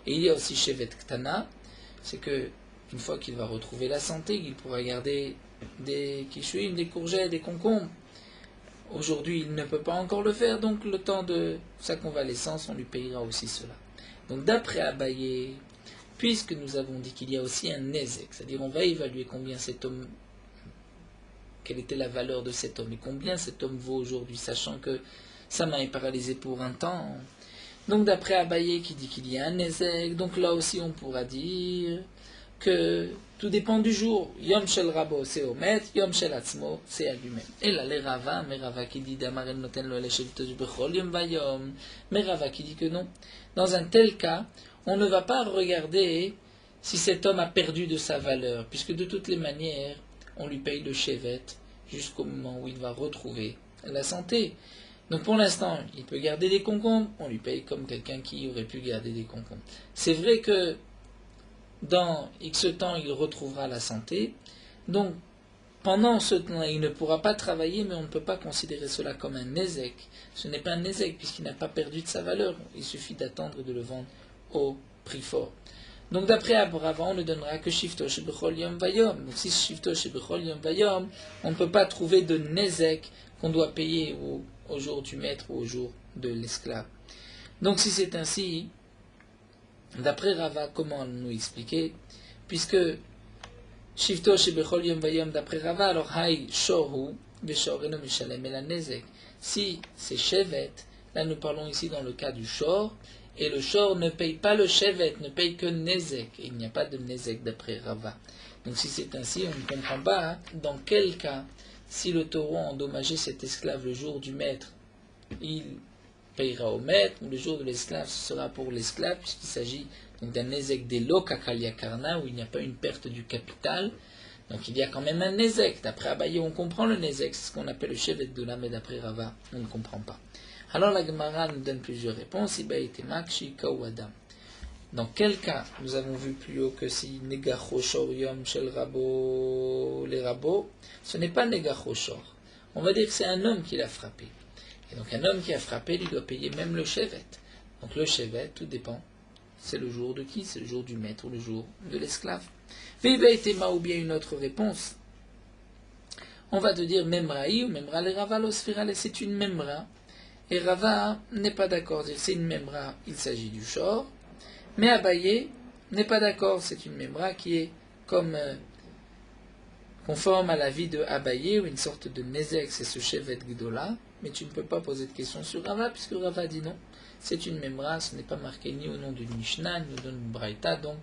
Et il y a aussi shevet ktana, c'est que une fois qu'il va retrouver la santé, il pourra garder des kishuim, des courgettes, des concombres. Aujourd'hui, il ne peut pas encore le faire, donc le temps de sa convalescence, on lui payera aussi cela. Donc d'après Abaye, puisque nous avons dit qu'il y a aussi un nezek, c'est-à-dire on va évaluer combien cet homme, quelle était la valeur de cet homme et combien cet homme vaut aujourd'hui, sachant que sa main est paralysée pour un temps. Donc d'après Abaye qui dit qu'il y a un nezek, donc là aussi on pourra dire que tout dépend du jour. Yom shel rabo c'est omet, yom shel atzmo c'est à lui-même. Et là les Rava, mais Rava qui dit d'amaren noten lo eleshevitosh bechol yom vayom, mais Rava qui dit que non. Dans un tel cas, on ne va pas regarder si cet homme a perdu de sa valeur, puisque de toutes les manières, on lui paye le shevet jusqu'au moment où il va retrouver la santé. Donc pour l'instant, il peut garder des concombres, on lui paye comme quelqu'un qui aurait pu garder des concombres. C'est vrai que dans X temps, il retrouvera la santé, donc pendant ce temps, il ne pourra pas travailler, mais on ne peut pas considérer cela comme un nezek. Ce n'est pas un nezek, puisqu'il n'a pas perdu de sa valeur, il suffit d'attendre de le vendre au prix fort. Donc d'après Abrava, on ne donnera que Shifto Shebechol Yom Vayom. Donc si Shifto Shebechol Yom Vayom, on ne peut pas trouver de nezek qu'on doit payer au jour du maître ou au jour de l'esclave. Donc si c'est ainsi, d'après Rava, comment nous expliquer? Puisque Shifto Shebechol Yom Vayom d'après Rava, alors Hay Shoru Beshor Eno Mishalem El Nezek. Si c'est Shevet, là nous parlons ici dans le cas du Shor, et le Shor ne paye pas le Shevet, ne paye que Nezek. Et il n'y a pas de Nezek d'après Rava. Donc si c'est ainsi, on ne comprend pas dans quel cas, si le taureau a endommagé cet esclave le jour du maître, il payera au maître, ou le jour de l'esclave, ce sera pour l'esclave, puisqu'il s'agit donc d'un Nezek des Lokakalia Karna, où il n'y a pas une perte du capital. Donc il y a quand même un Nezek. D'après Abaye, on comprend le Nezek, c'est ce qu'on appelle le Shevet de là, mais d'après Rava, on ne comprend pas. Alors la Gemara nous donne plusieurs réponses. Dans quel cas, nous avons vu plus haut que si Negachoshor Yom Shel Rabo, les rabots, ce n'est pas Negachoshor. On va dire que c'est un homme qui l'a frappé. Et donc un homme qui a frappé, il doit payer même le Shevet. Donc le Shevet, tout dépend. C'est le jour de qui? C'est le jour du maître ou le jour de l'esclave. Veibaitema, ou bien une autre réponse. On va te dire Memraï ou Memra le Rava l'osphirale, c'est une Memra. Et Rava n'est pas d'accord, c'est une Memra, il s'agit du Shor. Mais Abaye n'est pas d'accord, c'est une Memra qui est comme conforme à l'avis de Abaye, ou une sorte de Nezek, c'est ce Shevet Gdola. Mais tu ne peux pas poser de question sur Rava, puisque Rava dit non. C'est une Memra, ce n'est pas marqué ni au nom du Mishnah, ni au nom du Braïta, donc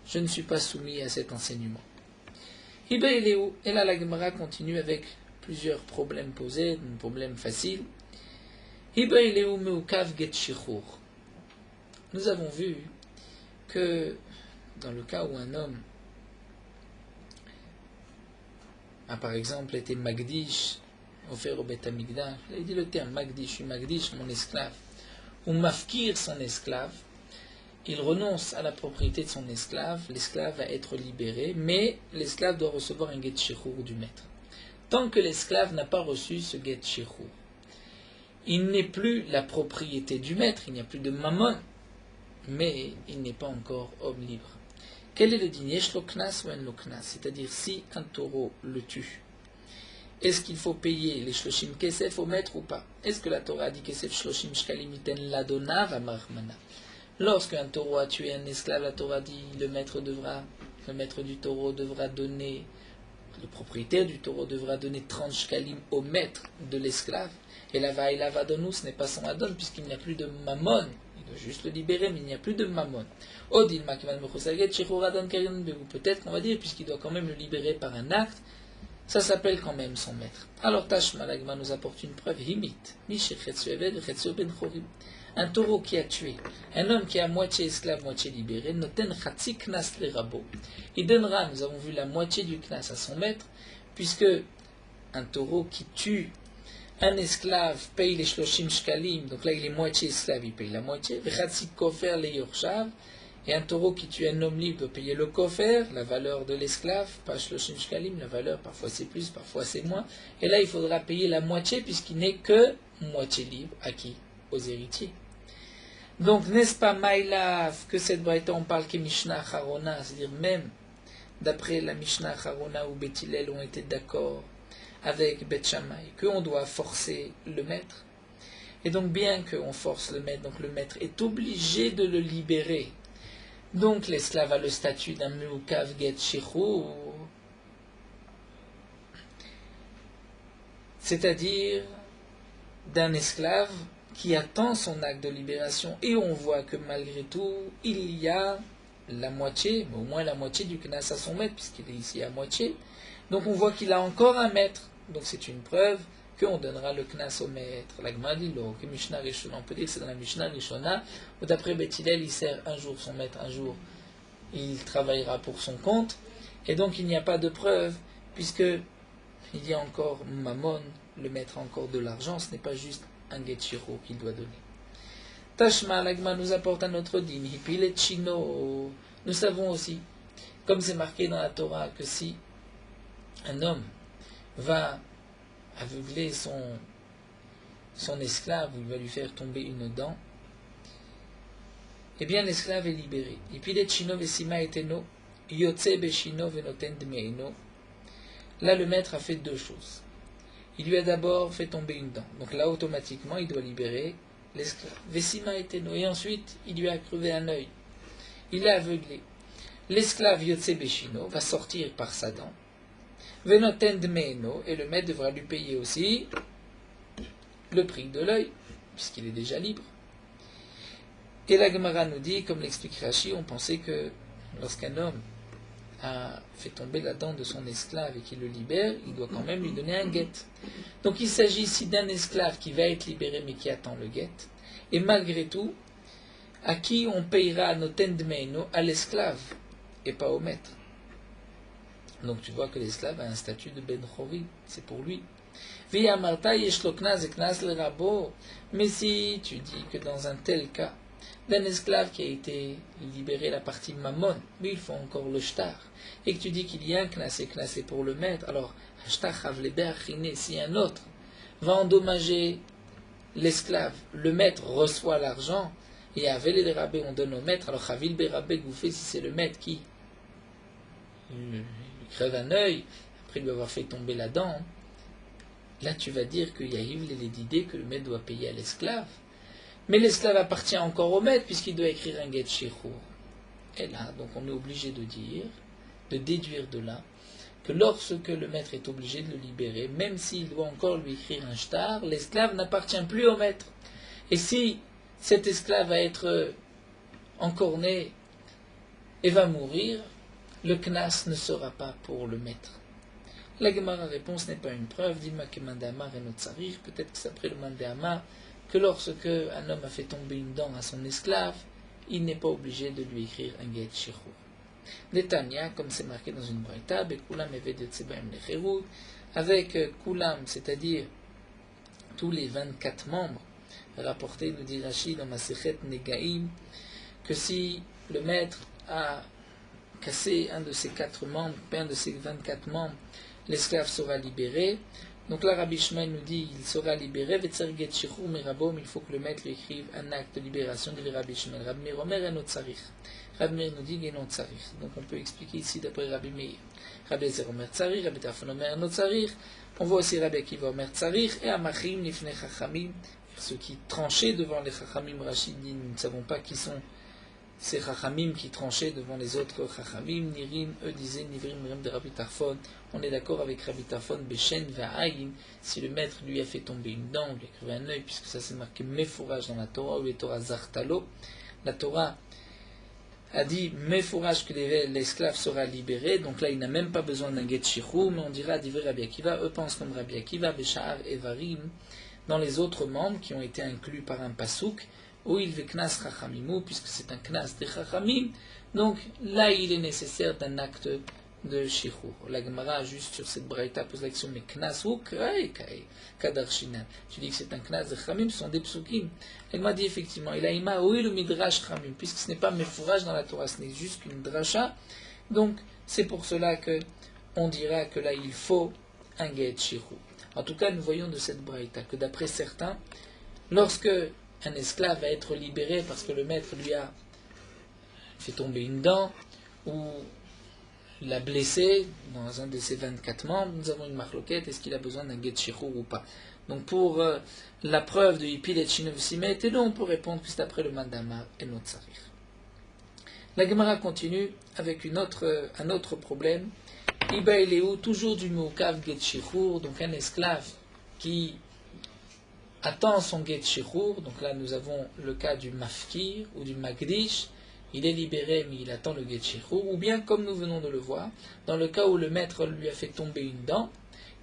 je ne suis pas soumis à cet enseignement. Et là la Gemara continue avec plusieurs problèmes posés, un problème facile. Nous avons vu que dans le cas où un homme a par exemple été Magdish, offert au Beth Amikdash, il a dit le terme Magdish, je suis Magdish, mon esclave, ou Mafkir, son esclave, il renonce à la propriété de son esclave, l'esclave va être libéré, mais l'esclave doit recevoir un get shichur du maître. Tant que l'esclave n'a pas reçu ce get shichur, il n'est plus la propriété du maître, il n'y a plus de mammon, mais il n'est pas encore homme libre. Quel est le dîner? Shloknas ou en loknas? C'est-à-dire, si un taureau le tue, est-ce qu'il faut payer les shloshim kesef au maître ou pas? Est-ce que la Torah dit kesef shloshim shkalim iten ladona v'amarmana? Lorsqu'un taureau a tué un esclave, la Torah dit le maître du taureau devra donner, le propriétaire du taureau devra donner 30 shkalim au maître de l'esclave. Et la vaïlavadonou, ce n'est pas son adon, puisqu'il n'y a plus de mammon. Il doit juste le libérer, mais il n'y a plus de mammon. Peut-être qu'on va dire, puisqu'il doit quand même le libérer par un acte, ça s'appelle quand même son maître. Alors Tashma l'Agma nous apporte une preuve, Himit, un taureau qui a tué, un homme qui est à moitié esclave, moitié libéré, noten chatzi knas le rabo. Il donnera, nous avons vu la moitié du knas à son maître, puisque un taureau qui tue un esclave paye les shloshim shkalim, donc là il est moitié esclave, il paye la moitié, v'chatzi kofer le yorshav, et un taureau qui tue un homme libre doit payer le kofer, la valeur de l'esclave, pas shloshim shkalim, la valeur parfois c'est plus, parfois c'est moins, et là il faudra payer la moitié puisqu'il n'est que moitié libre, à qui? Aux héritiers. Donc n'est-ce pas Maïlav que cette braïta on parle que Mishnah Harona, c'est-à-dire même d'après la Mishnah Harona où Beth Hillel ont été d'accord avec Beth Shammai, qu'on doit forcer le maître. Et donc bien qu'on force le maître, donc le maître est obligé de le libérer. Donc l'esclave a le statut d'un Meukav Get Shichur, c'est-à-dire d'un esclave qui attend son acte de libération, et on voit que malgré tout, il y a la moitié, mais au moins la moitié du knas à son maître, puisqu'il est ici à moitié. Donc on voit qu'il a encore un maître. Donc c'est une preuve qu'on donnera le knas au maître. La Gemara dit, que Mishnah Rishona, on peut dire que c'est dans la Mishnah Rishona, où d'après Beth Hillel, il sert un jour son maître, un jour il travaillera pour son compte, et donc il n'y a pas de preuve, puisque il y a encore mammon, le maître a encore de l'argent, ce n'est pas juste un getchiro qu'il doit donner. Tashma, l'agma nous apporte un autre din, hipilet chino. Nous savons aussi, comme c'est marqué dans la Torah, que si un homme va aveugler son esclave, ou il va lui faire tomber une dent, eh bien l'esclave est libéré. Hipilet chino vesima eteno, yotze beshino venoten dmeino. Là, le maître a fait deux choses. Il lui a d'abord fait tomber une dent. Donc là, automatiquement, il doit libérer l'esclave. Vesima eteno. Et ensuite, il lui a crevé un œil. Il l'a aveuglé. L'esclave Yotse Beshino va sortir par sa dent. Venoten dmeeno. Et le maître devra lui payer aussi le prix de l'œil, puisqu'il est déjà libre. Et la Gemara nous dit, comme l'explique Rashi, on pensait que lorsqu'un homme a fait tomber la dent de son esclave et qu'il le libère, il doit quand même lui donner un guet. Donc il s'agit ici d'un esclave qui va être libéré mais qui attend le guet. Et malgré tout, à qui on payera noten dmeino? À l'esclave et pas au maître. Donc tu vois que l'esclave a un statut de ben chori, c'est pour lui. Mais si tu dis que dans un tel cas, d'un esclave qui a été libéré la partie mammon, mais il faut encore le shtar, et que tu dis qu'il y a un knassé pour le maître, alors si un autre va endommager l'esclave, le maître reçoit l'argent, et avec les rabais on donne au maître, alors chavil berabé gouffé, si c'est le maître qui lui crève un œil, après lui avoir fait tomber la dent, là tu vas dire qu'il y a l'idée que le maître doit payer à l'esclave. Mais l'esclave appartient encore au maître puisqu'il doit écrire un get shichur. Et là, donc on est obligé de déduire de là, que lorsque le maître est obligé de le libérer, même s'il doit encore lui écrire un shtar, l'esclave n'appartient plus au maître. Et si cet esclave va être encorné et va mourir, le knas ne sera pas pour le maître. La Gemara réponse n'est pas une preuve, dit Makemandamar et Notsarir, peut-être que c'est après le Mandéamar que lorsque un homme a fait tomber une dent à son esclave, il n'est pas obligé de lui écrire un get shichur. Netanya, comme c'est marqué dans une braïta, Bekulam eved yotzebaim lecherut, avec Kulam, c'est-à-dire tous les 24 membres, rapporté, nous dit Rashi dans Masechet Negaim, que si le maître a cassé un de ses 4 membres, un de ses 24 membres, l'esclave sera libéré. Donc là, Rabbi Shmuel nous dit il sera libéré. Vetzer shichur merabom, il faut que le maître lui écrive un acte de libération, dit Rabbi Shmuel. Rabbi Meir Omer eno tzarich. Rabbi Meir nous dit eno tzarich. Donc on peut expliquer ici d'après Rabbi Meir. Rabbi Ezer Omer tzarich, Rabbi Tarfon Omer eno tzarich. On voit aussi Rabbi Akiva Omer tzarich et Amachim nifnei chachamim. Ceux qui tranchaient devant les chachamim, Rachid dit nous ne savons pas qui sont ces chachamim qui tranchaient devant les autres chachamim. Nirim, eux disaient Nivrim Rem de Rabbi Tarfon. On est d'accord avec Rabbi Tarfon, Beshen Va'ayin, si le maître lui a fait tomber une dent, lui a crevé un œil, puisque ça c'est marqué Mefourage dans la Torah, ou les Torah Zartalo. La Torah a dit Mefourage que l'esclave sera libéré, donc là il n'a même pas besoin d'un get shichur, mais on dira d'Ivri Rabbi Akiva, eux pensent comme Rabbi Akiva, Besha'ar et Varim, dans les autres membres qui ont été inclus par un pasouk, où il veut knas chachamimu, puisque c'est un knas des chachamim, donc là il est nécessaire d'un acte de shichur. La Gemara, juste sur cette braïta, pose la question, mais knas ou kadarchinan. Tu dis que c'est un knas de chachamim, ce sont des psukim. La Gemara dit effectivement, il a ima ouil ou midrash chachamim, puisque ce n'est pas mefourage dans la Torah, ce n'est juste qu'une dracha. Donc c'est pour cela que on dira que là il faut un get shichur. En tout cas, nous voyons de cette braïta que d'après certains, lorsque un esclave va être libéré parce que le maître lui a fait tomber une dent ou l'a blessé dans un de ses 24 membres, nous avons une marloquette, est-ce qu'il a besoin d'un get shichur ou pas. Donc pour la preuve de Hipil et Shinev Simet, et donc on peut répondre que c'est après le Mandamar et Notzarir. La Gemara continue avec un autre problème. Iba Eleu, toujours du Moukav get shichur, donc un esclave qui attend son get shichur, donc là nous avons le cas du mafkir ou du magdish, il est libéré mais il attend le get shichur, ou bien comme nous venons de le voir, dans le cas où le maître lui a fait tomber une dent,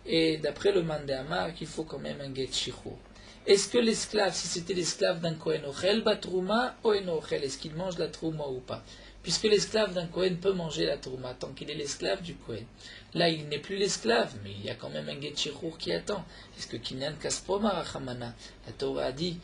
et d'après le Mandéamar qu'il faut quand même un get shichur. Est-ce que l'esclave, si c'était l'esclave d'un Kohen ochel batrouma ou en ochel, est-ce qu'il mange la trouma ou pas? Puisque l'esclave d'un Kohen peut manger la trouma tant qu'il est l'esclave du Kohen. Là, il n'est plus l'esclave, mais il y a quand même un get shichur qui attend. Est-ce que Kinyan Kaspoma Rachamana? La Torah a dit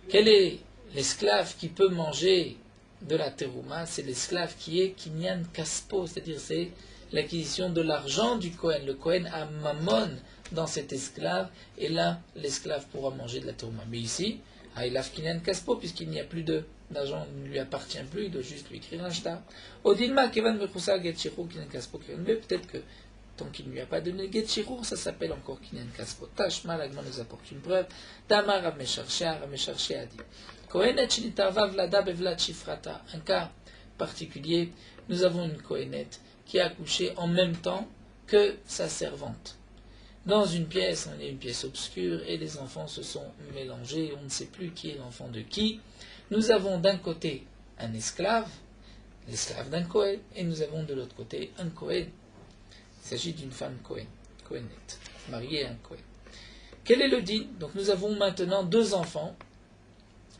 quel est l'esclave qui peut manger de la terouma? C'est l'esclave qui est Kinyan Kaspo, c'est-à-dire c'est l'acquisition de l'argent du Kohen. Le Kohen a mammon dans cet esclave, et là, l'esclave pourra manger de la terouma. Mais ici, Aïlaf Kinyan Kaspo, puisqu'il n'y a plus d'argent, il ne lui appartient plus, il doit juste lui écrire un shtar. Odilma Kevan Mechousa Get Shichur Kinyan Kaspo Kevan. Mais peut-être que tant qu'il ne lui a pas donné get shichur, ça s'appelle encore Kinyan Kaspo. Tashma, l'Agma nous apporte une preuve. Damar Rav Mesharshia a dit Kohenet Shnitarva Vlada Bevlat Shifrata. Un cas particulier, nous avons une Kohenet qui a accouché en même temps que sa servante. Dans une pièce, on est une pièce obscure, et les enfants se sont mélangés, on ne sait plus qui est l'enfant de qui. Nous avons d'un côté un esclave, l'esclave d'un Kohen, et nous avons de l'autre côté un Kohen. Il s'agit d'une femme Kohenette, mariée à un Kohen. Quel est le din? Donc nous avons maintenant 2 enfants,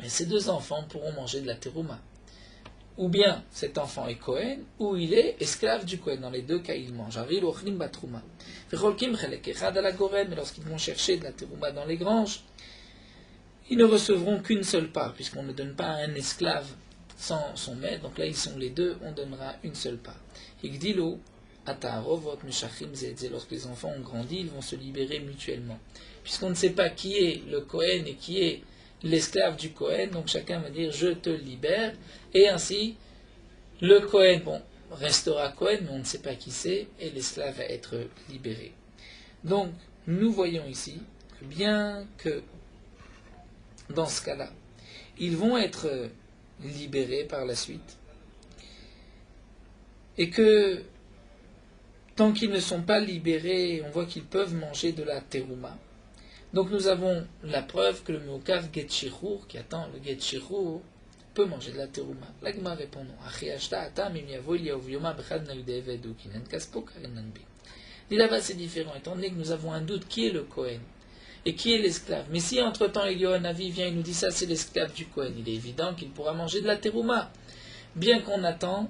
et ces 2 enfants pourront manger de la terouma. Ou bien cet enfant est Kohen, ou il est esclave du Kohen. Dans les 2 cas, il mange. Mais lorsqu'ils vont chercher de la terouma dans les granges, ils ne recevront qu'une seule part, puisqu'on ne donne pas à un esclave sans son maître. Donc là, ils sont les 2, on donnera une seule part. Igdilo, lorsque les enfants ont grandi, ils vont se libérer mutuellement. Puisqu'on ne sait pas qui est le Kohen et qui est l'esclave du Kohen, donc chacun va dire je te libère, et ainsi le Kohen restera Kohen, mais on ne sait pas qui c'est, et l'esclave va être libéré. Donc nous voyons ici que bien que dans ce cas-là, ils vont être libérés par la suite, et que tant qu'ils ne sont pas libérés, on voit qu'ils peuvent manger de la terouma. Donc nous avons la preuve que le Moukav get shichur, qui attend le get shichur, peut manger de la terouma. L'Agma répond non. Dit là-bas c'est différent, étant donné que nous avons un doute qui est le Kohen. Et qui est l'esclave? Mais si entre-temps Eliyahu vient et nous dit ça, c'est l'esclave du Kohen, il est évident qu'il pourra manger de la terouma. Bien qu'on attend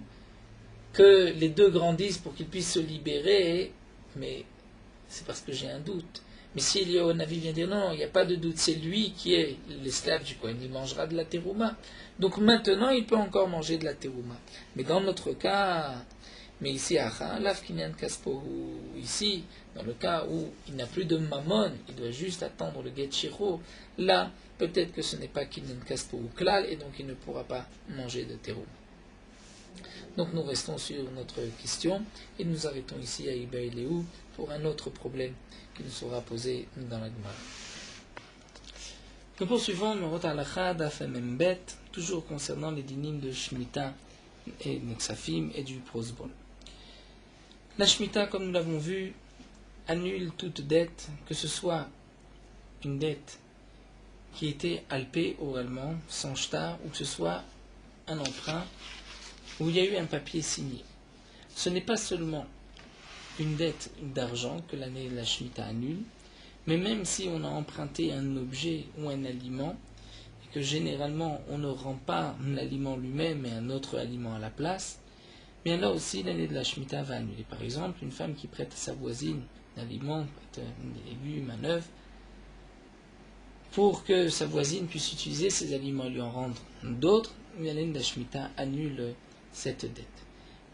que les deux grandissent pour qu'ils puissent se libérer, mais c'est parce que j'ai un doute. Mais si Eliyahu vient dire non, il n'y a pas de doute, c'est lui qui est l'esclave du Kohen, il mangera de la terouma. Donc maintenant, il peut encore manger de la terouma. Mais dans notre cas, mais ici, ici, dans le cas où il n'a plus de mammon, il doit juste attendre le get shiro, là, peut-être que ce n'est pas kinyan kaspo ou klal, et donc il ne pourra pas manger de terouma. Donc nous restons sur notre question, et nous arrêtons ici à Iba Léou pour un autre problème qui nous sera posé dans la Gemara. Nous poursuivons Merot Halacha Daf Membet, toujours concernant les dynim de Shemitah et Nexafim et du Prosbol. La Shemitah, comme nous l'avons vu, annule toute dette, que ce soit une dette qui était alpée oralement, sans shtar, ou que ce soit un emprunt où il y a eu un papier signé. Ce n'est pas seulement une dette d'argent que l'année de la Shemitah annule, mais même si on a emprunté un objet ou un aliment, et que généralement on ne rend pas l'aliment lui-même mais un autre aliment à la place, bien là aussi l'année de la Shemitah va annuler. Par exemple, une femme qui prête à sa voisine un aliment, des légumes, un œuf, pour que sa voisine puisse utiliser ces aliments et lui en rendre d'autres, l'année de la Shemitah annule cette dette.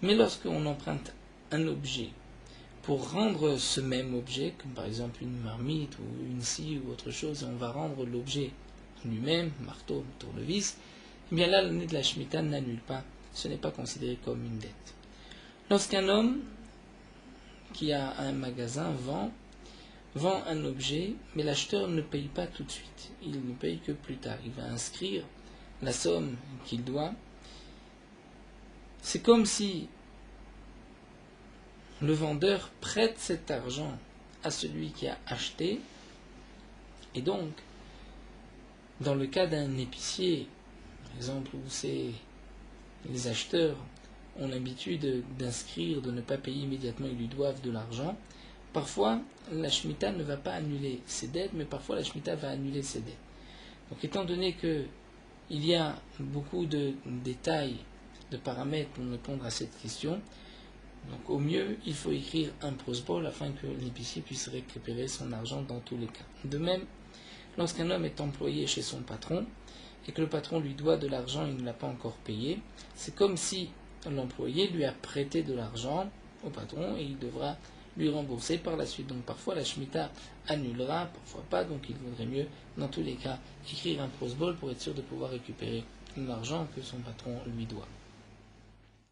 Mais lorsqu'on emprunte un objet pour rendre ce même objet, comme par exemple une marmite ou une scie ou autre chose, et on va rendre l'objet lui-même, marteau, tournevis, eh bien là l'année de la Shemitah n'annule pas, ce n'est pas considéré comme une dette. Lorsqu'un homme qui a un magasin vend un objet, mais l'acheteur ne paye pas tout de suite, il ne paye que plus tard, il va inscrire la somme qu'il doit. C'est comme si le vendeur prête cet argent à celui qui a acheté, et donc, dans le cas d'un épicier, par exemple, où les acheteurs ont l'habitude d'inscrire, de ne pas payer immédiatement, ils lui doivent de l'argent, parfois la Shemitah ne va pas annuler ses dettes, mais parfois la Shemitah va annuler ses dettes. Donc étant donné qu'il y a beaucoup de détails, de paramètres pour répondre à cette question, donc au mieux, il faut écrire un prosbol afin que l'épicier puisse récupérer son argent dans tous les cas. De même, lorsqu'un homme est employé chez son patron et que le patron lui doit de l'argent et il ne l'a pas encore payé, c'est comme si l'employé lui a prêté de l'argent au patron et il devra lui rembourser par la suite. Donc parfois la Shemitah annulera, parfois pas, donc il vaudrait mieux dans tous les cas écrire un prosbol pour être sûr de pouvoir récupérer l'argent que son patron lui doit.